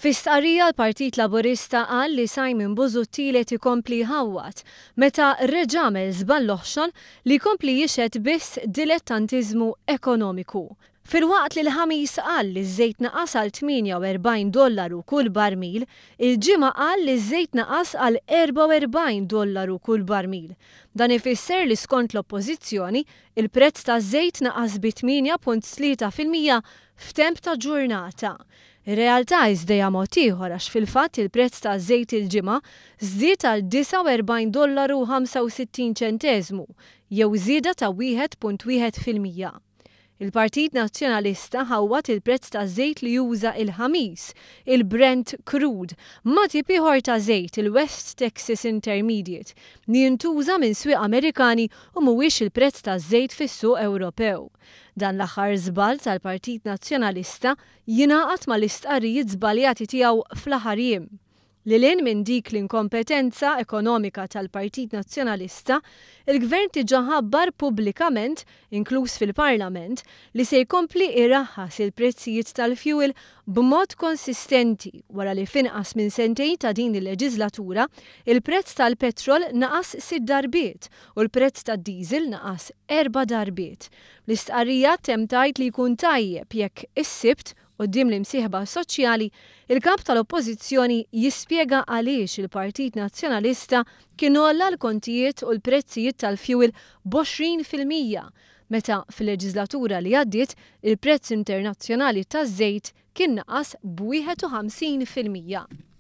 Fis-stqarrija l-Partit Laburista qal li Simon Busuttil qed ikompli jħawwat meta reġa' żball l-oħxon li jkompli jixed biss dilettantiżmu ekonomiku. Filwaqt li l-ħamis qal li ż-żejt naqas għal $48 kull barmil, il-ġimgħa qal li ż-żejt naqas għal $44 kull barmil. Dan ifisser li skont l-Oppożizzjoni il-prezz taż-żejt naqas bi 8.3% f'temp ta' ġurnata. Ir-realtà iżdejja mod ieħor għax fil-fatt il-prezz taż-żejt il-ġimgħa żdied għal $49.65 jew żieda ta' 1.1%. Il-Partit Nazzjonalista ħawwat il-prezz taż-żejt li juża il-ħamis, il-Brent Crude, ma' tip ieħor ta' żejt il-West Texas Intermediate li jintuża minn swieq Amerikani u mhuwiex il-prezz taż-żejt fis-suq Ewropew. Dan l-aħħar żball tal-Partit Nazzjonalista jingħaqad mal-istqarrijiet żbaljati tiegħu fl-aħħar jiem. Lilin minn dik l-inkompetenza ekonomika tal-Partit Nazzjonalista, il-Gvern diġà ħabbar pubblikament, inkluż fil-Parlament, li se jkompli iraħħas il-prezzijiet tal-fuel b'mod konsistenti wara li f'inqas minn sentejn ta' din il-leġislatura il-prezz tal-petrol naqas 6 darbiet u l-prezz tad-diesel naqas 4 darbiet. L-istqarrija temm tgħid li jkun tajjeb jekk is-Sibt quddiem l-imsieħba soċjali, il-kap tal-Oppożizzjoni jispjega għaliex il-Partit Nazzjonalista kien olla l-kontijiet u l-prezzijiet tal-fuel b'20% meta fil-leġislatura li għaddiet il-prezz internazzjonali taż-żejt kien naqas b'51%.